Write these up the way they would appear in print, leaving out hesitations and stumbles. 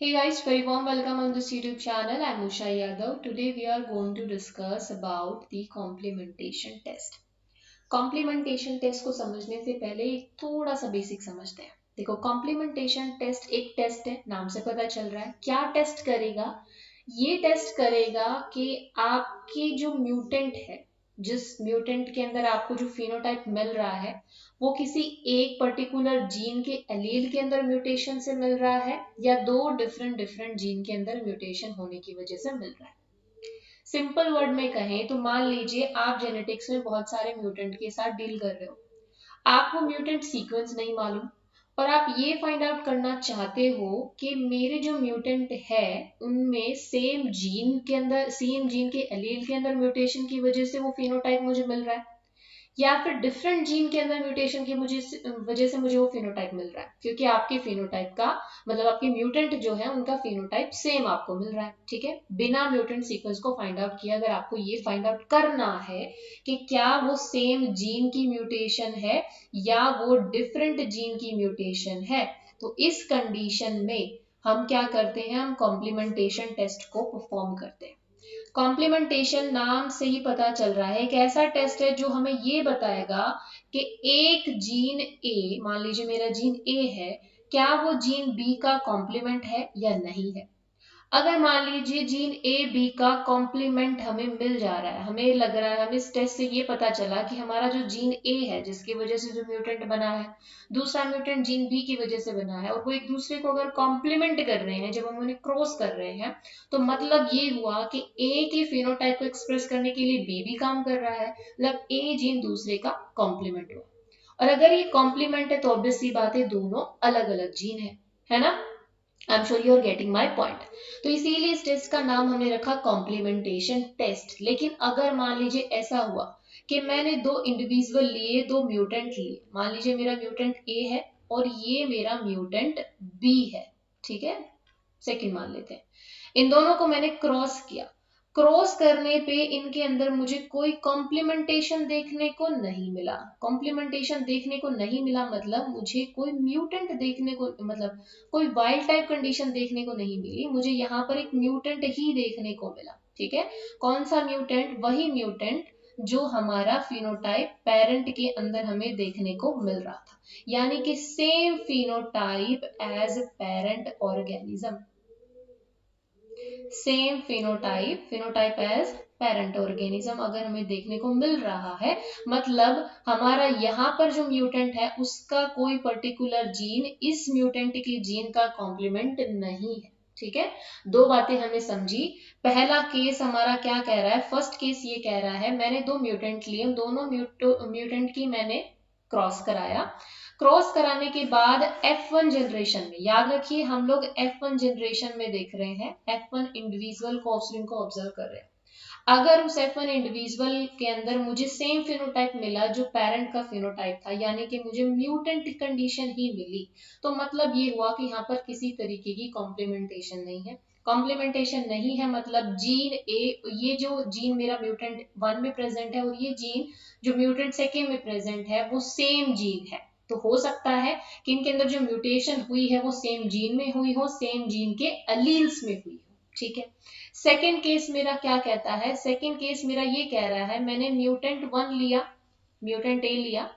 Hey guys, very warm welcome on this YouTube channel. I'm Usha Yadav. Today we are going to discuss about the complementation test. Complementation test को समझने से पहले एक थोड़ा सा basic समझते हैं। देखो, कॉम्प्लीमेंटेशन टेस्ट एक टेस्ट है, नाम से पता चल रहा है। क्या टेस्ट करेगा? ये टेस्ट करेगा कि आपकी जो म्यूटेंट है, जिस म्यूटेंट के अंदर आपको जो फिनोटाइप मिल रहा है, वो किसी एक पर्टिकुलर जीन के एलील के अंदर म्यूटेशन से मिल रहा है या दो डिफरेंट डिफरेंट जीन के अंदर म्यूटेशन होने की वजह से मिल रहा है। सिंपल वर्ड में कहें तो मान लीजिए आप जेनेटिक्स में बहुत सारे म्यूटेंट के साथ डील कर रहे हो। आपको म्यूटेंट सीक्वेंस नहीं मालूम और आप ये फाइंड आउट करना चाहते हो कि मेरे जो म्यूटेंट है उनमें सेम जीन के एलील के अंदर म्यूटेशन की वजह से वो फिनोटाइप मुझे मिल रहा है, या फिर डिफरेंट जीन के अंदर म्यूटेशन की वजह से मुझे वो फिनोटाइप मिल रहा है, क्योंकि आपके फिनोटाइप का मतलब आपके म्यूटेंट जो है उनका फिनोटाइप सेम आपको मिल रहा है। ठीक है, बिना म्यूटेंट सीक्वेंस को फाइंड आउट किया अगर आपको ये फाइंड आउट करना है कि क्या वो सेम जीन की म्यूटेशन है या वो डिफरेंट जीन की म्यूटेशन है, तो इस कंडीशन में हम क्या करते हैं, हम कॉम्प्लीमेंटेशन टेस्ट को परफॉर्म करते हैं। कॉम्प्लीमेंटेशन नाम से ही पता चल रहा है एक ऐसा टेस्ट है जो हमें ये बताएगा कि एक जीन ए, मान लीजिए मेरा जीन ए है, क्या वो जीन बी का कॉम्प्लीमेंट है या नहीं है। अगर मान लीजिए जीन ए बी का कॉम्प्लीमेंट हमें मिल जा रहा है, हमें लग रहा है, हमें इस टेस्ट से ये पता चला कि हमारा जो जीन ए है जिसकी वजह से जो म्यूटेंट बना है, दूसरा म्यूटेंट जीन बी की वजह से बना है, और वो एक दूसरे को अगर कॉम्प्लीमेंट कर रहे हैं, जब हम उन्हें क्रॉस कर रहे हैं, तो मतलब ये हुआ कि ए के फिनोटाइप को एक्सप्रेस करने के लिए बी भी काम कर रहा है, मतलब ए जीन दूसरे का कॉम्प्लीमेंट हुआ। और अगर ये कॉम्प्लीमेंट है तो ऑब्वियस सी बात है दोनों अलग अलग जीन है ना। I am sure you are getting my point. तो इसीलिए इस टेस्ट का नाम हमने रखा कॉम्प्लीमेंटेशन टेस्ट। लेकिन अगर मान लीजिए ऐसा हुआ कि मैंने दो इंडिविजुअल लिए, दो म्यूटेंट लिए, मान लीजिए मेरा म्यूटेंट ए है और ये मेरा म्यूटेंट बी है, ठीक है, सेकंड मान लेते हैं। इन दोनों को मैंने क्रॉस किया, क्रॉस करने पे इनके अंदर मुझे कोई कॉम्प्लीमेंटेशन देखने को नहीं मिला। कॉम्प्लीमेंटेशन देखने को नहीं मिला मतलब मुझे कोई म्यूटेंट देखने को, मतलब कोई वाइल्ड टाइप कंडीशन देखने को नहीं मिली, मुझे यहाँ पर एक म्यूटेंट ही देखने को मिला। ठीक है, कौन सा म्यूटेंट? वही म्यूटेंट जो हमारा फिनोटाइप पेरेंट के अंदर हमें देखने को मिल रहा था, यानी कि same phenotype as parent organism, same phenotype as parent organism अगर हमें देखने को मिल रहा है, मतलब हमारा यहाँ पर जो म्यूटेंट है उसका कोई पर्टिकुलर जीन इस म्यूटेंट की जीन का कॉम्प्लीमेंट नहीं है। ठीक है, दो बातें हमें समझी। पहला केस हमारा क्या कह रहा है, फर्स्ट केस ये कह रहा है मैंने दो म्यूटेंट लिए, दोनों म्यूटेंट की मैंने क्रॉस कराया, क्रॉस कराने के बाद F1 जनरेशन में, याद रखिए हम लोग F1 जनरेशन में देख रहे हैं, F1 इंडिविजुअल को ऑफस्प्रिंग को ऑब्जर्व कर रहे हैं। अगर उस F1 इंडिविजुअल के अंदर मुझे सेम फिनोटाइप मिला जो पेरेंट का फिनोटाइप था, यानी कि मुझे म्यूटेंट कंडीशन ही मिली, तो मतलब ये हुआ कि यहाँ पर किसी तरीके की कॉम्प्लीमेंटेशन नहीं है। कॉम्प्लीमेंटेशन नहीं है मतलब जीन ए, ये जो जीन मेरा म्यूटेंट 1 में प्रेजेंट है और ये जीन जो म्यूटेंट सेकेंड में प्रेजेंट है वो सेम जीन है। तो हो सकता है कि इनके अंदर जो म्यूटेशन हुई है वो सेम जीन में हुई हो, सेम जीन के अलील्स में हुई हो। ठीक है, सेकेंड केस मेरा क्या कहता है, सेकेंड केस मेरा ये कह रहा है मैंने म्यूटेंट 1 लिया, म्यूटेंट ए लिया,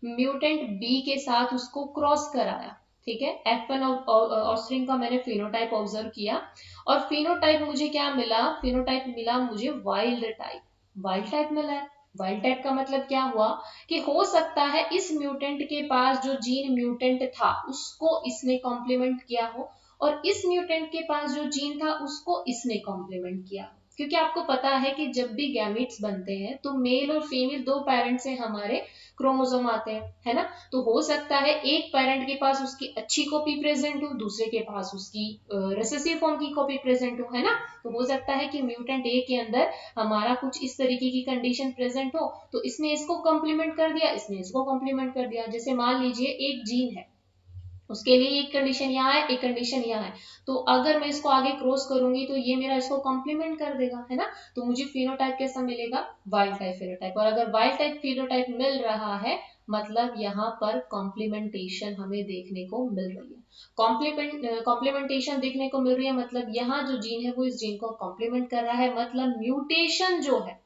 म्यूटेंट बी के साथ उसको क्रॉस कराया। ठीक है, F1 ऑस्ट्रिंग का मैंने फिनोटाइप ऑब्जर्व किया और फिनोटाइप मुझे क्या मिला, फिनोटाइप मिला मुझे वाइल्ड टाइप, वाइल्ड टाइप मिला है। वाइल्ड टाइप का मतलब क्या हुआ कि हो सकता है इस म्यूटेंट के पास जो जीन म्यूटेंट था उसको इसने कॉम्प्लीमेंट किया हो और इस म्यूटेंट के पास जो जीन था उसको इसने कॉम्प्लीमेंट किया हो। क्योंकि आपको पता है कि जब भी गैमीट्स बनते हैं तो मेल और फीमेल दो पेरेंट्स से हमारे क्रोमोसोम आते हैं, है ना। तो हो सकता है एक पेरेंट के पास उसकी अच्छी कॉपी प्रेजेंट हो, दूसरे के पास उसकी रिसेसिव फॉर्म की कॉपी प्रेजेंट हो, है ना। तो हो सकता है कि म्यूटेंट ए के अंदर हमारा कुछ इस तरीके की कंडीशन प्रेजेंट हो, तो इसने इसको कॉम्प्लीमेंट कर दिया, इसने इसको कॉम्प्लीमेंट कर दिया। जैसे मान लीजिए एक जीन है, उसके लिए एक कंडीशन यहाँ है, एक कंडीशन यहाँ है, तो अगर मैं इसको आगे क्रॉस करूंगी तो ये मेरा इसको कॉम्प्लीमेंट कर देगा, है ना। तो मुझे फिनोटाइप कैसा मिलेगा, वाइल्ड टाइप फिनोटाइप। और अगर वाइल्ड टाइप फिनोटाइप मिल रहा है मतलब यहाँ पर कॉम्प्लीमेंटेशन हमें देखने को मिल रही है। कॉम्प्लीमेंटेशन देखने को मिल रही है, मतलब यहाँ जो जीन है वो इस जीन को कॉम्प्लीमेंट कर रहा है, मतलब म्यूटेशन जो है,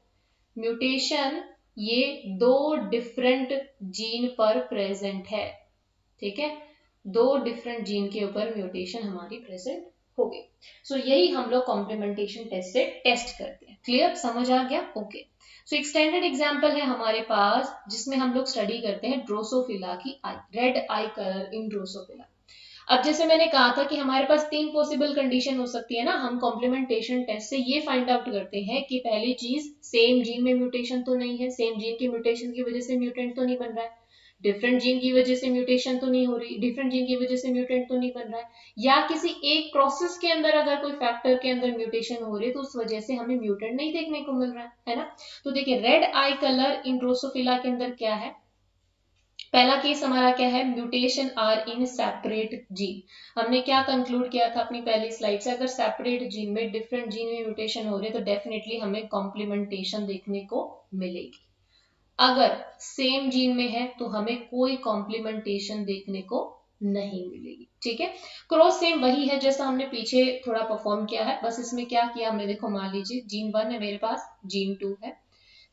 म्यूटेशन ये दो डिफरेंट जीन पर प्रेजेंट है, ठीक है, दो डिफरेंट जीन के ऊपर म्यूटेशन हमारी प्रेजेंट हो गई। सो यही हम लोग कॉम्प्लीमेंटेशन टेस्ट से टेस्ट करते हैं। क्लियर, समझ आ गया? ओके। सो एक स्टैंडर्ड एग्जांपल है हमारे पास जिसमें हम लोग स्टडी करते हैं ड्रोसोफिला की eye, red eye colour in Drosophila. अब जैसे मैंने कहा था कि हमारे पास तीन पॉसिबल कंडीशन हो सकती है ना, हम कॉम्प्लीमेंटेशन टेस्ट से ये फाइंड आउट करते हैं कि पहली चीज सेम जीन में म्यूटेशन तो नहीं है, सेम जीन की म्यूटेशन की वजह से म्यूटेंट तो नहीं बन रहा है, डिफरेंट जीन की वजह से म्यूटेशन तो नहीं हो रही, डिफरेंट जीन की वजह से म्यूटेंट तो नहीं बन रहा है, या किसी एक प्रोसेस के अंदर अगर कोई फैक्टर के अंदर म्यूटेशन हो रही है तो उस वजह से हमें म्यूटेंट नहीं देखने को मिल रहा है ना। तो देखिए red eye colour in Drosophila के अंदर क्या है, पहला केस हमारा क्या है, mutation are in separate gene. हमने क्या कंक्लूड किया था अपनी पहली स्लाइड से, अगर सेपरेट जीन में डिफरेंट जीन में म्यूटेशन हो रही है तो डेफिनेटली हमें कॉम्प्लीमेंटेशन देखने को मिलेगी। अगर सेम जीन में है तो हमें कोई कॉम्प्लीमेंटेशन देखने को नहीं मिलेगी, ठीक है। क्रॉस सेम वही है जैसा हमने पीछे थोड़ा परफॉर्म किया है, बस इसमें क्या किया हमने, देखो मान लीजिए जीन 1 है मेरे पास, जीन 2 है,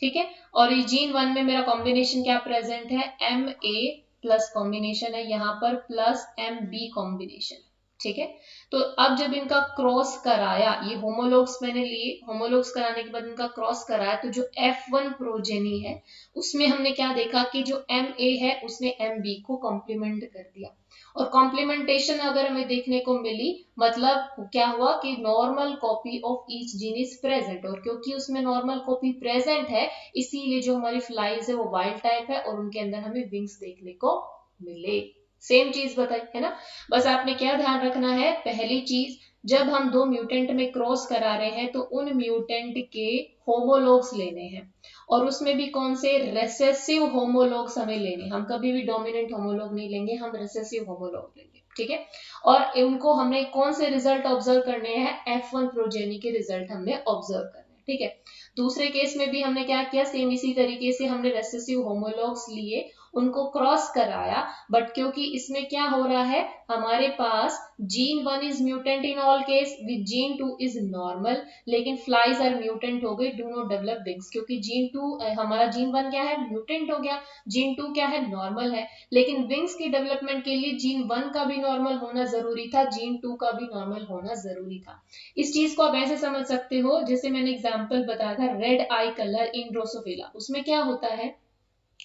ठीक है, और ये जीन 1 में मेरा कॉम्बिनेशन क्या प्रेजेंट है, एम ए प्लस कॉम्बिनेशन है, यहाँ पर प्लस एम बी कॉम्बिनेशन, ठीक है। तो अब जब इनका क्रॉस कराया, ये होमोलॉग्स मैंने लिए, होमोलॉग्स कराने के बाद इनका क्रॉस कराया, तो जो F1 प्रोजेनी है उसमें हमने क्या देखा कि जो एम ए है उसने एम बी को कॉम्प्लीमेंट कर दिया, और कॉम्प्लीमेंटेशन अगर हमें देखने को मिली मतलब क्या हुआ कि normal copy of each gene is present, और क्योंकि उसमें नॉर्मल कॉपी प्रेजेंट है इसीलिए जो हमारी फ्लाइज है वो वाइल्ड टाइप है और उनके अंदर हमें विंग्स देखने को मिले। सेम चीज बताई है ना, बस आपने क्या ध्यान रखना है, पहली चीज जब हम दो म्यूटेंट में क्रॉस करा रहे हैं तो उन म्यूटेंट के होमोलॉग्स लेने हैं, और उसमें भी कौन से, रेसेसिव होमोलॉग्स हमें लेने, हम कभी भी डोमिनेंट होमोलॉग नहीं लेंगे, हम रेसेसिव होमोलॉग लेंगे, ठीक है। और इनको हमने कौन से रिजल्ट ऑब्जर्व करने हैं, F1 प्रोजेनी के रिजल्ट हमने ऑब्जर्व करने हैं, ठीक है। दूसरे केस में भी हमने क्या किया, सेम इसी तरीके से हमने रेसेसिव होमोलॉग्स लिए, उनको क्रॉस कराया, बट क्योंकि इसमें क्या हो रहा है, हमारे पास gene 1 is mutant in all case with gene 2 is normal, लेकिन फ्लाइज आर म्यूटेंट हो गई, डू नॉट डेवलप विंग्स, क्योंकि जीन 2 हमारा जीन 1 क्या है, म्यूटेंट हो गया, जीन 2 क्या है, नॉर्मल है, लेकिन विंग्स की डेवलपमेंट के लिए जीन 1 का भी नॉर्मल होना जरूरी था, जीन 2 का भी नॉर्मल होना जरूरी था। इस चीज को आप ऐसे समझ सकते हो, जैसे मैंने एग्जांपल बताया था red eye colour in Drosophila, उसमें क्या होता है,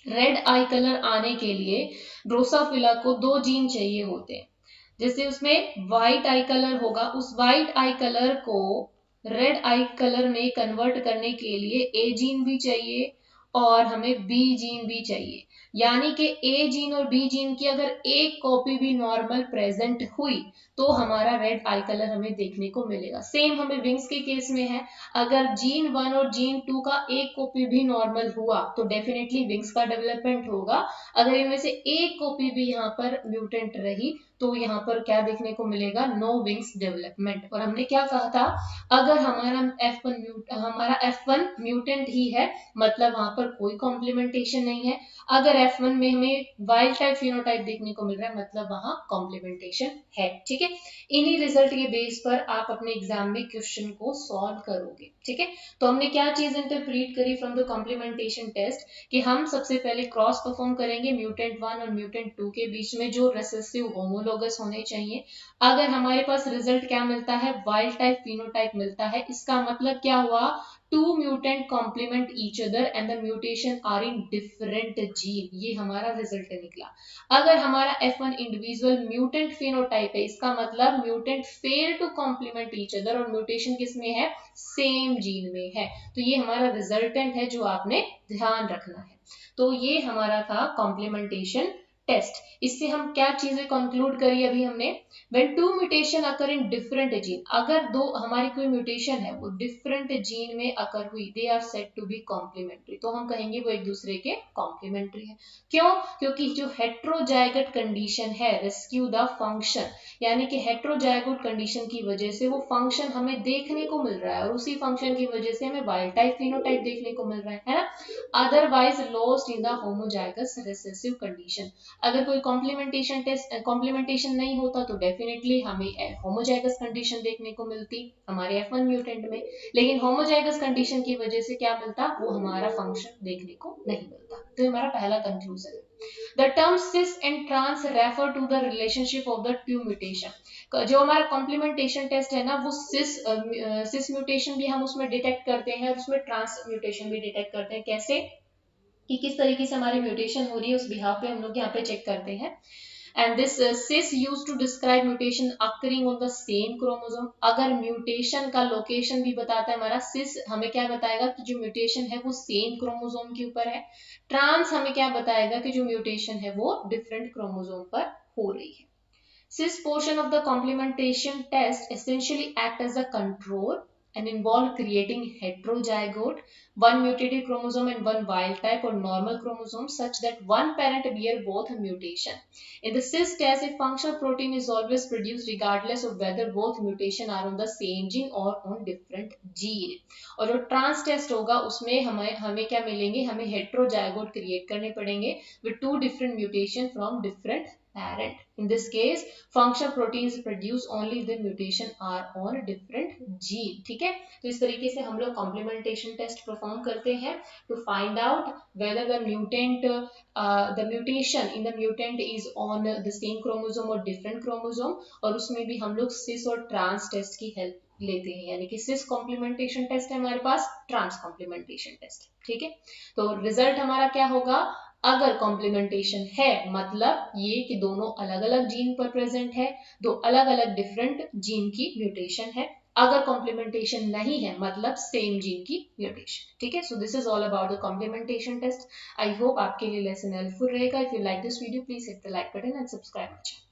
रेड आई कलर आने के लिए ड्रोसोफिला को दो जीन चाहिए होते हैं, जैसे उसमें व्हाइट आई कलर होगा, उस व्हाइट आई कलर को रेड आई कलर में कन्वर्ट करने के लिए ए जीन भी चाहिए और हमें बी जीन भी चाहिए, यानी कि ए जीन और बी जीन की अगर एक कॉपी भी नॉर्मल प्रेजेंट हुई तो हमारा रेड आई कलर हमें देखने को मिलेगा। सेम हमें विंग्स के केस में है, अगर जीन 1 और जीन 2 का एक कॉपी भी नॉर्मल हुआ तो डेफिनेटली विंग्स का डेवलपमेंट होगा, अगर इनमें से एक कॉपी भी यहाँ पर म्यूटेंट रही तो यहाँ पर क्या देखने को मिलेगा, नो विंग्स डेवलपमेंट। और हमने क्या कहा था, अगर हमारा F1 म्यूटेंट ही है मतलब वहां पर कोई कॉम्प्लीमेंटेशन नहीं है, अगर F1 में हमें वाइल्ड टाइप फिनोटाइप देखने को मिल रहा है मतलब वहां कॉम्प्लीमेंटेशन है, ठीक है। इन्हीं रिजल्ट के बेस पर आप अपने एग्जाम में क्वेश्चन को सॉल्व करोगे, ठीक है। तो हमने क्या चीज इंटरप्रीट करी फ्रॉम द कॉम्प्लीमेंटेशन टेस्ट, कि हम सबसे पहले क्रॉस परफॉर्म करेंगे म्यूटेंट 1 और म्यूटेंट 2 के बीच में जो रेसेसिव होमोलोगस होने चाहिए, अगर हमारे पास रिजल्ट क्या मिलता है, वाइल्ड टाइप फिनोटाइप मिलता है, इसका मतलब क्या हुआ, two mutant complement each other and the mutation are in different gene, ये हमारा रिजल्ट निकला। अगर हमारा F1 इंडिविजुअल म्यूटेंट फिनोटाइप है इसका मतलब mutant fail to complement each other, और म्यूटेशन किस में है, सेम जीन में है, तो ये हमारा रिजल्टेंट है जो आपने ध्यान रखना है। तो ये हमारा था कॉम्प्लीमेंटेशन टेस्ट। इससे हम क्या चीजें कंक्लूड करी अभी हमने, when two mutation occur in different gene, अगर दो हमारी कोई म्यूटेशन है वो डिफरेंट जीन में अकर हुई, they are said to be complementary, तो हम कहेंगे वो एक दूसरे के कॉम्प्लीमेंट्री है। क्यों, क्योंकि जो हेट्रोजाइगोट कंडीशन है रेस्क्यू द फंक्शन, यानी कि हेट्रोजाइगोट कंडीशन की वजह से वो फंक्शन हमें देखने को मिल रहा है और उसी फंक्शन की वजह से हमें वाइल्ड टाइप फिनोटाइप देखने को मिल रहा है ना, otherwise lost in the homozygous recessive condition. अगर कोई कॉम्प्लीमेंटेशन नहीं होता तो डेफिनेटली हमें होमोजाइगस कंडीशन देखने को मिलती हमारे F1 म्यूटेंट में, लेकिन होमोजाइगस कंडीशन की वजह से क्या मिलता, वो हमारा फंक्शन देखने को नहीं मिलता। तो हमारा पहला कंक्लूजन है। The term cis and trans refer to the relationship of the two mutation. जो हमारा कॉम्प्लीमेंटेशन टेस्ट है ना, वो सिस म्यूटेशन भी हम उसमें डिटेक्ट करते हैं और उसमें ट्रांस म्यूटेशन भी डिटेक्ट करते हैं। कैसे कि किस तरीके से हमारी म्यूटेशन हो रही है, उस बिहाव पे हम लोग यहाँ पे चेक करते हैं। And this cis used to describe mutation occurring on the same chromosome। अगर म्यूटेशन का लोकेशन भी बताता है हमारा, cis हमें क्या बताएगा कि जो म्यूटेशन है वो सेम क्रोमोसोम के ऊपर है। ट्रांस हमें क्या बताएगा कि जो म्यूटेशन है वो डिफरेंट क्रोमोसोम पर हो रही है। Cis portion of the complementation test essentially act as a control and involve creating heterozygote, one mutated chromosome and one wild type or normal chromosome, such that one parent bear both a mutation. In the cis test, a functional protein is always produced regardless of whether both mutation are on the same gene or on different gene. और जो trans test होगा उसमें हमें हमें क्या मिलेंगे, हमें heterozygote create करने पड़ेंगे with two different mutation from different parent. In this case, functional proteins produced only if the mutation are on different gene. ठीक है, तो इस तरीके से हम लोग कॉम्प्लीमेंटेशन टेस्ट परफॉर्म करते हैं to find out whether the mutation in the mutant is on the same chromosome or different chromosome, और उसमें भी हम लोग cis और trans टेस्ट की हेल्प लेते हैं, यानी कि cis कॉम्प्लीमेंटेशन टेस्ट है हमारे पास, ट्रांस कॉम्प्लीमेंटेशन टेस्ट। ठीक है, तो रिजल्ट हमारा क्या होगा, अगर कॉम्प्लीमेंटेशन है मतलब ये कि दोनों अलग अलग जीन पर प्रेजेंट है, दो अलग अलग डिफरेंट जीन की म्यूटेशन है। अगर कॉम्प्लीमेंटेशन नहीं है मतलब सेम जीन की म्यूटेशन। ठीक है, so this is all about the complementation test. I hope आपके लिए लेसन हेल्पफुल रहेगा। If you like this video please hit the like button and subscribe my channel.